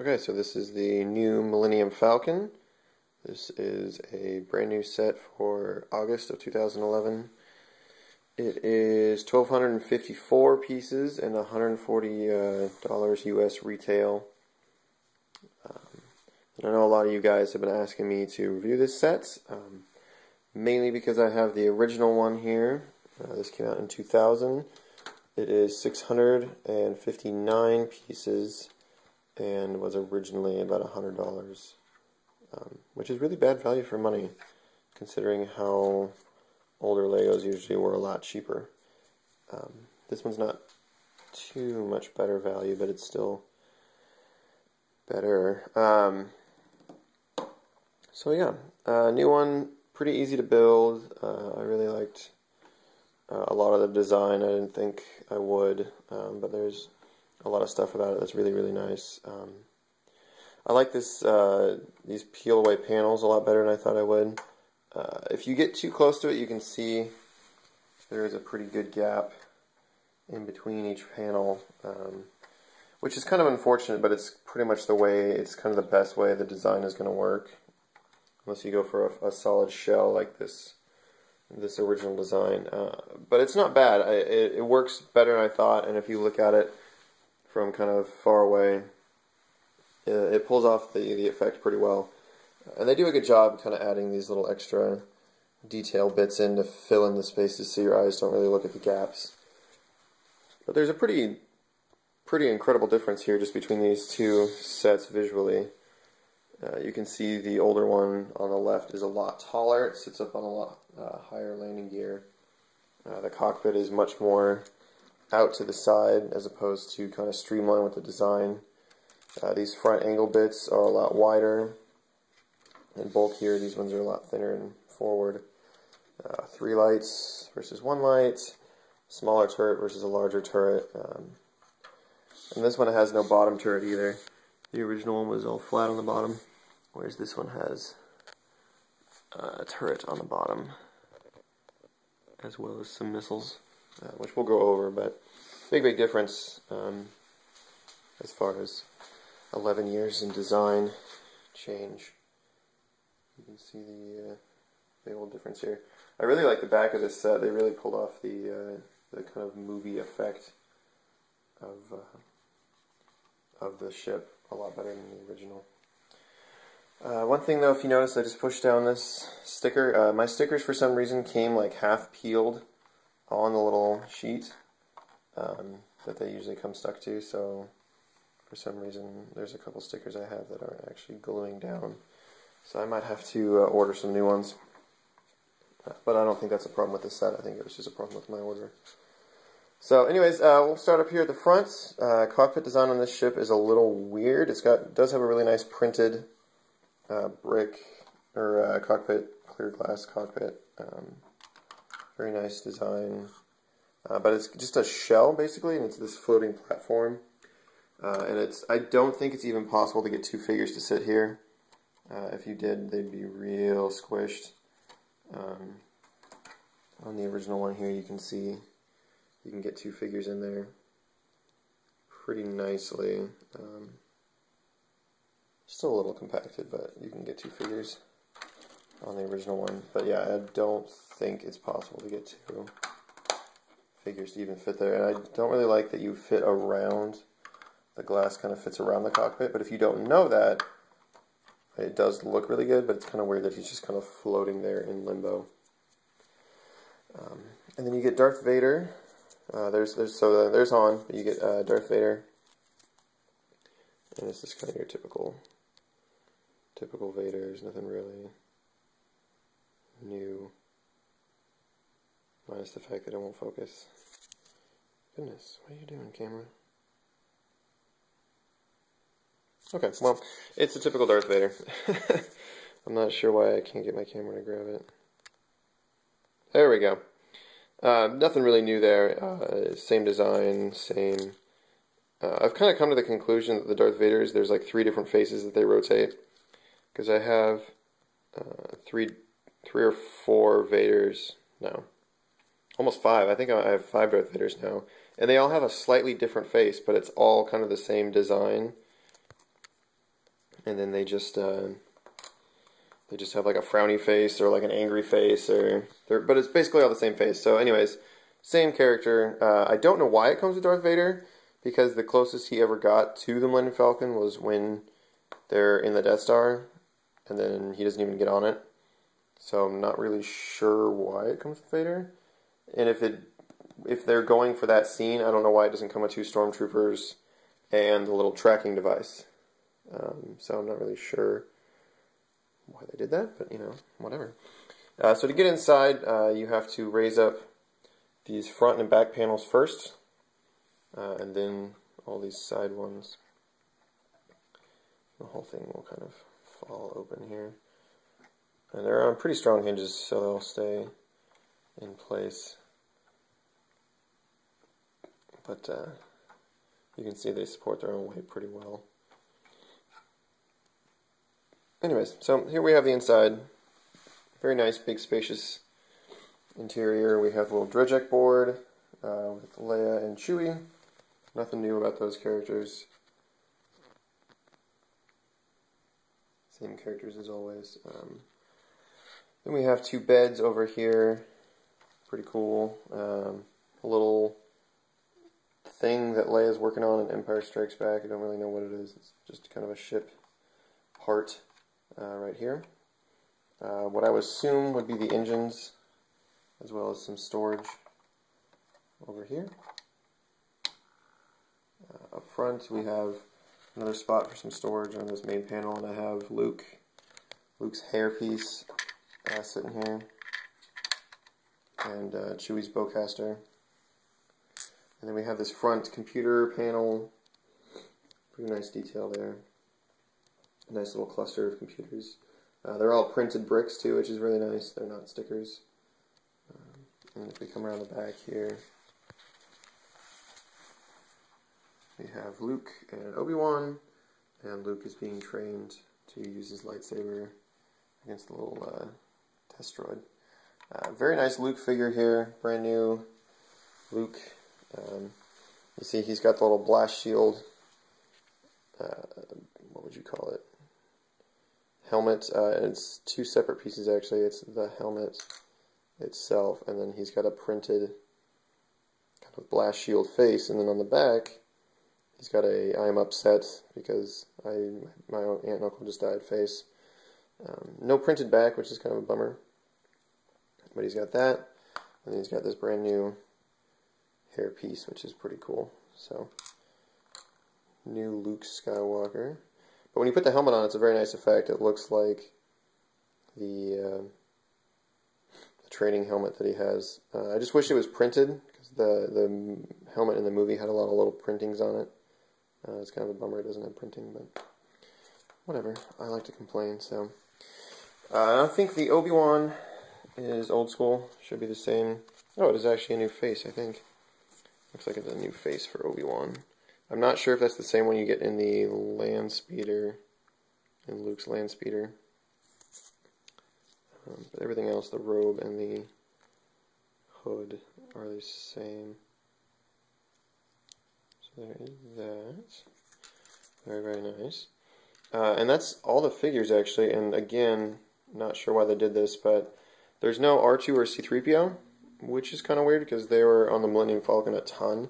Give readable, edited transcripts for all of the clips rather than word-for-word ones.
Okay, so this is the new Millennium Falcon. This is a brand new set for August of 2011. It is 1,254 pieces and $140 US retail. And I know a lot of you guys have been asking me to review this set, mainly because I have the original one here. This came out in 2000. It is 659 pieces and was originally about $100, which is really bad value for money, considering how older Legos usually were a lot cheaper. This one's not too much better value, but it's still better. So yeah, new one, pretty easy to build. I really liked a lot of the design. I didn't think I would, but there's a lot of stuff about it that's really, really nice. I like these peel away panels a lot better than I thought I would. If you get too close to it, you can see there is a pretty good gap in between each panel, which is kind of unfortunate, but it's pretty much the way, it's kind of the best way the design is going to work, unless you go for a solid shell like this original design. But it's not bad. It works better than I thought, and if you look at it from kind of far away, it pulls off the effect pretty well. And they do a good job kind of adding these little extra detail bits in to fill in the spaces so your eyes don't really look at the gaps. But there's a pretty incredible difference here just between these two sets visually. You can see the older one on the left is a lot taller. It sits up on a lot higher landing gear. The cockpit is much more out to the side as opposed to kind of streamlined with the design. These front angle bits are a lot wider and bulkier. These ones are a lot thinner and forward. 3 lights versus 1 light, smaller turret versus a larger turret. And this one has no bottom turret either. The original one was all flat on the bottom, whereas this one has a turret on the bottom, as well as some missiles, which we'll go over, but big difference as far as 11 years in design change. You can see the big old difference here. I really like the back of this set. They really pulled off the kind of movie effect of the ship a lot better than the original. One thing though, if you notice, I just pushed down this sticker. My stickers for some reason came like half peeled on the little sheet that they usually come stuck to, so for some reason there's a couple stickers I have that aren't actually gluing down. So I might have to order some new ones. But I don't think that's a problem with this set. I think it was just a problem with my order. So anyways, we'll start up here at the front. Cockpit design on this ship is a little weird. It does have a really nice printed brick or cockpit, clear glass cockpit. Very nice design. But it's just a shell basically, and it's this floating platform. And I don't think it's even possible to get 2 figures to sit here. If you did, they'd be real squished. On the original one here, you can see you can get 2 figures in there pretty nicely. Still a little compacted, but you can get 2 figures on the original one. But yeah, I don't think it's possible to get 2 figures to even fit there. And I don't really like that you fit around, the glass kind of fits around the cockpit, but if you don't know that, it does look really good, but it's kind of weird that he's just kind of floating there in limbo. And then you get Darth Vader. There's Han, but you get Darth Vader, and this is kind of your typical Vader. There's nothing really new, minus the fact that it won't focus. Goodness, what are you doing, camera? Okay, well, it's a typical Darth Vader. I'm not sure why I can't get my camera to grab it. There we go. Nothing really new there. Same design, same. I've kind of come to the conclusion that the Darth Vaders, there's like 3 different faces that they rotate. Because I have 3 or 4 Vaders now. Almost 5. I think I have 5 Darth Vaders now. And they all have a slightly different face, but it's all kind of the same design. and then they just have like a frowny face or like an angry face, but it's basically all the same face. So anyways, same character. I don't know why it comes with Darth Vader, because the closest he ever got to the Millennium Falcon was when they're in the Death Star, and then he doesn't even get on it. So I'm not really sure why it comes with Vader. And if they're going for that scene, I don't know why it doesn't come with 2 stormtroopers and the little tracking device. So I'm not really sure why they did that, but you know, whatever. So to get inside, you have to raise up these front and back panels first, and then all these side ones. The whole thing will kind of fall open here. And they're on pretty strong hinges, so they'll stay in place. But you can see they support their own weight pretty well. Anyways, so here we have the inside. Very nice, big, spacious interior. We have a little Drejek board with Leia and Chewie. Nothing new about those characters. Same characters as always. Then we have 2 beds over here. Pretty cool. A little thing that Leia's working on in Empire Strikes Back. I don't really know what it is. It's just kind of a ship part right here. What I would assume would be the engines, as well as some storage over here. Up front we have another spot for some storage on this main panel, and I have Luke's hairpiece sitting here, and Chewie's bowcaster. And then we have this front computer panel. Pretty nice detail there. A nice little cluster of computers. They're all printed bricks too, which is really nice. They're not stickers. And if we come around the back here, we have Luke and Obi-Wan, and Luke is being trained to use his lightsaber against the little test droid. Very nice Luke figure here, brand new Luke. You see he's got the little blast shield, what would you call it, helmet, and it's 2 separate pieces actually. It's the helmet itself, and then he's got a printed kind of blast shield face, and then on the back he's got a "I'm upset because my own aunt and uncle just died" face. No printed back, which is kind of a bummer, but he's got that, and then he's got this brand new hair piece, which is pretty cool. So, new Luke Skywalker. But when you put the helmet on, it's a very nice effect. It looks like the training helmet that he has. I just wish it was printed, because the helmet in the movie had a lot of little printings on it. It's kind of a bummer it doesn't have printing, but whatever. I like to complain, so. I think the Obi-Wan is old school. Should be the same. Oh, it is actually a new face, I think. Looks like it's a new face for Obi-Wan. I'm not sure if that's the same one you get in the land speeder, in Luke's land speeder. But everything else, the robe and the hood, are the same. So there is that. Very, very nice. And that's all the figures, actually. And again, not sure why they did this, but there's no R2 or C-3PO, which is kind of weird because they were on the Millennium Falcon a ton.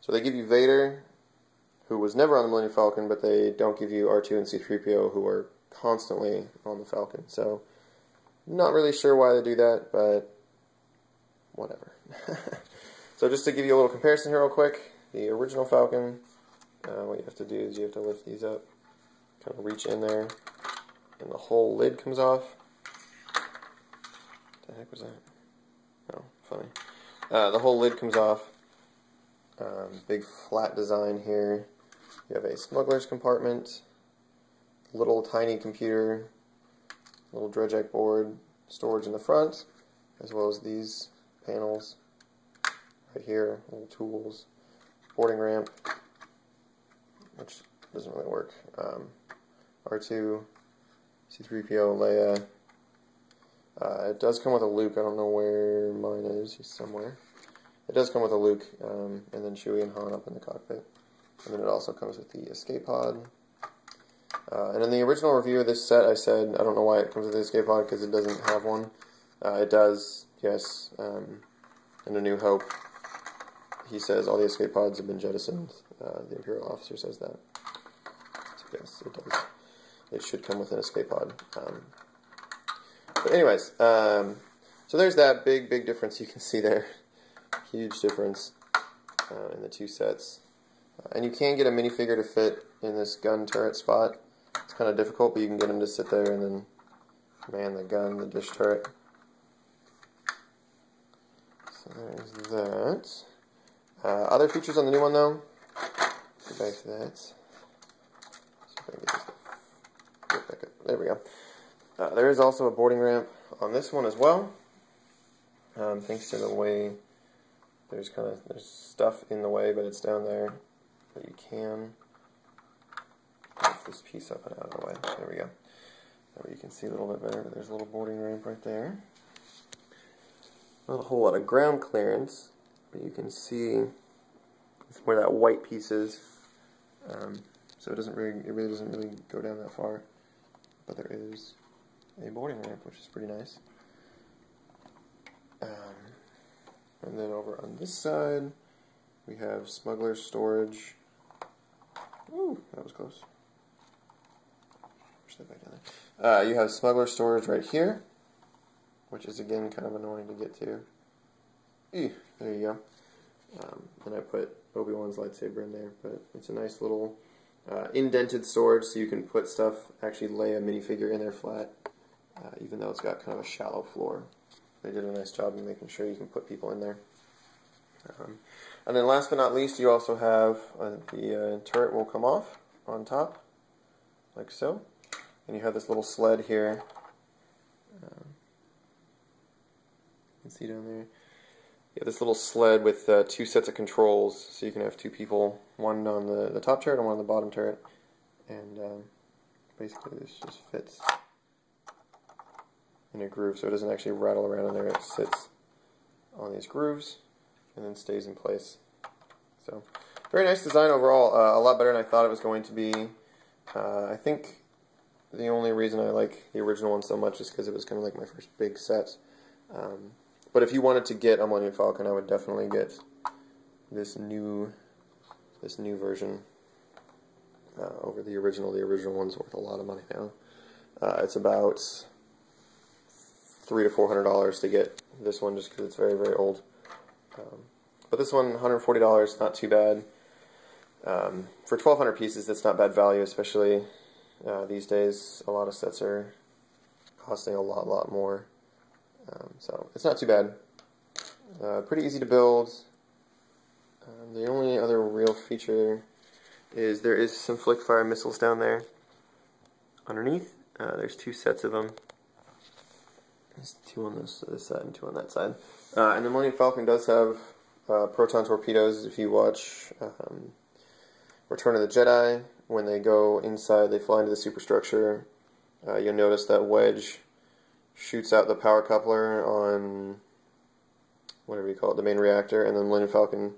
So they give you Vader, who was never on the Millennium Falcon, but they don't give you R2 and C-3PO, who are constantly on the Falcon. So, not really sure why they do that, but whatever. So just to give you a little comparison here real quick, the original Falcon, what you have to do is you have to lift these up, kind of reach in there, and the whole lid comes off. What the heck was that? Oh, funny. The whole lid comes off. Big flat design here. You have a smuggler's compartment, little tiny computer, little Drejek board, storage in the front, as well as these panels right here, little tools, boarding ramp, which doesn't really work. R2, C-3PO, Leia. It does come with a Luke. I don't know where mine is. He's somewhere. It does come with a Luke, and then Chewie and Han up in the cockpit. And then it also comes with the escape pod. And in the original review of this set, I said I don't know why it comes with an escape pod because it doesn't have one. It does, yes. In A New Hope, he says all the escape pods have been jettisoned. The Imperial officer says that. So yes, it does. It should come with an escape pod. But anyways, so there's that big difference you can see there. Huge difference in the two sets. And you can get a minifigure to fit in this gun turret spot. It's kind of difficult, but you can get him to sit there and then man the gun, the dish turret. So there's that. Other features on the new one, though. Go back to that. See if I can get this back up. There we go. There is also a boarding ramp on this one as well. Thanks to the way there's stuff in the way, but it's down there. But you can lift this piece up and out of the way. There we go. That way you can see a little bit better. But there's a little boarding ramp right there. Not a whole lot of ground clearance, but you can see where that white piece is. So it really doesn't really go down that far. But there is a boarding ramp, which is pretty nice. And then over on this side, we have smuggler storage. Ooh, that was close. Push that back down there. You have smuggler storage right here, which is again kind of annoying to get to. Ew, there you go. And I put Obi-Wan's lightsaber in there, but it's a nice little indented storage, so you can put stuff, actually lay a minifigure in there flat, even though it's got kind of a shallow floor. They did a nice job of making sure you can put people in there. And then last but not least, you also have the turret will come off on top, like so. And you have this little sled here. You can see down there. You have this little sled with two sets of controls, so you can have two people, one on the top turret and one on the bottom turret. And basically this just fits in a groove, so it doesn't actually rattle around in there. It sits on these grooves and then stays in place. So, very nice design overall. A lot better than I thought it was going to be. I think the only reason I like the original one so much is because it was kind of like my first big set. But if you wanted to get a Millennium Falcon, I would definitely get this new version over the original. The original one's worth a lot of money now. It's about $300 to $400 to get this one just because it's very old. But this one, $140, not too bad. For 1,200 pieces, that's not bad value, especially these days. A lot of sets are costing a lot more. So it's not too bad. Pretty easy to build. The only other real feature is there is some flick fire missiles down there underneath. There's two sets of them. There's two on this side and two on that side. And the Millennium Falcon does have proton torpedoes. If you watch Return of the Jedi, when they go inside, they fly into the superstructure. You'll notice that Wedge shoots out the power coupler on whatever you call it, the main reactor, and then the Millennium Falcon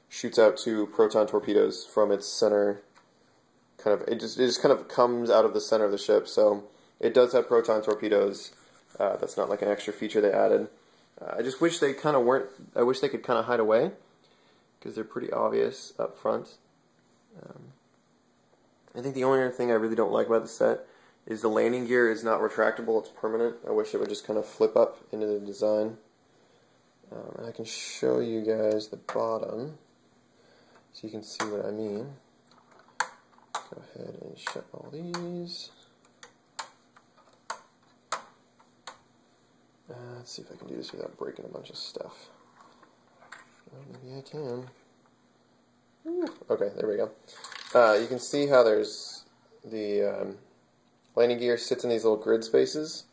shoots out two proton torpedoes from its center. It just kind of comes out of the center of the ship. So it does have proton torpedoes. That's not like an extra feature they added. I just wish they kind of weren't. I wish they could kind of hide away because they're pretty obvious up front. I think the only other thing I really don't like about the set is the landing gear is not retractable, it's permanent. I wish it would just kind of flip up into the design. And I can show you guys the bottom so you can see what I mean. Go ahead and shut all these. Let's see if I can do this without breaking a bunch of stuff. Maybe I can. Ooh, okay, there we go. You can see how there's the landing gear sits in these little grid spaces.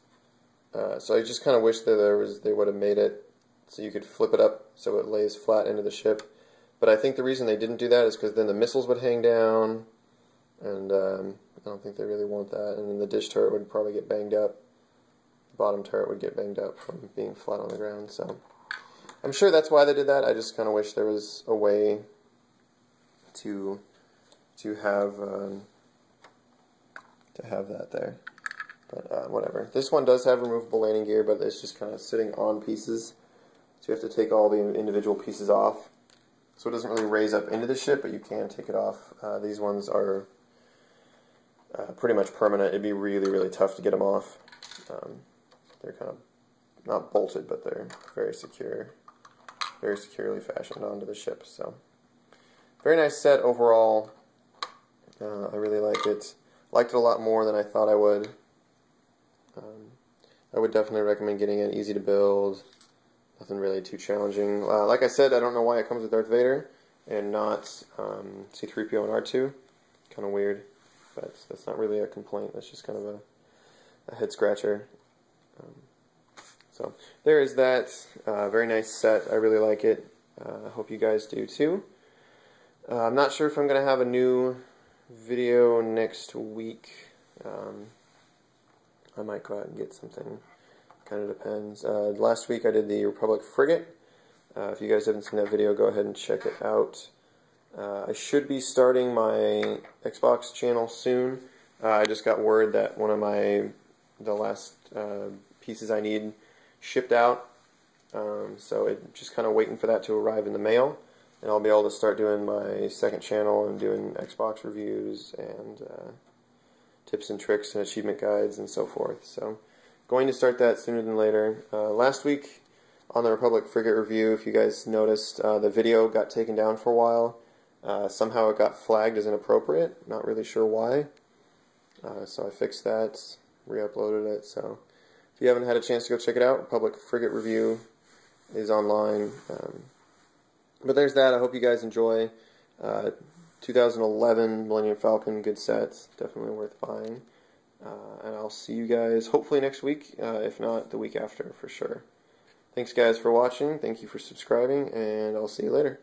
So I just kind of wish that they would have made it so you could flip it up so it lays flat into the ship. But I think the reason they didn't do that is because then the missiles would hang down, and I don't think they really want that. And then the dish turret would probably get banged up. The bottom turret would get banged up from being flat on the ground. So I'm sure that's why they did that. I just kind of wish there was a way to have to have that there. But whatever. This one does have removable landing gear, but it's just kind of sitting on pieces. So you have to take all the individual pieces off. So it doesn't really raise up into the ship, but you can take it off. These ones are pretty much permanent. It'd be really, really tough to get them off. They're kind of not bolted, but they're very secure, very securely fashioned onto the ship. So very nice set overall. I really like it. Liked it a lot more than I thought I would. I would definitely recommend getting it. Easy to build. Nothing really too challenging. Like I said, I don't know why it comes with Darth Vader and not C-3PO and R2. Kind of weird, but that's not really a complaint. That's just kind of a head scratcher. So there is that. Very nice set. I really like it. I hope you guys do too. I'm not sure if I'm going to have a new video next week. I might go out and get something. Kind of depends. Last week I did the Republic frigate. If you guys haven't seen that video, go ahead and check it out. I should be starting my Xbox channel soon. I just got word that one of the last pieces I need shipped out. So it just kind of waiting for that to arrive in the mail. And I'll be able to start doing my second channel and doing Xbox reviews and tips and tricks and achievement guides and so forth. So going to start that sooner than later. Last week on the Republic frigate review, if you guys noticed, the video got taken down for a while. Somehow it got flagged as inappropriate. Not really sure why. So I fixed that, re-uploaded it. So if you haven't had a chance to go check it out, Republic frigate review is online. But there's that. I hope you guys enjoy. 2011 Millennium Falcon, good set, definitely worth buying. And I'll see you guys hopefully next week, if not the week after for sure. Thanks guys for watching, thank you for subscribing, and I'll see you later.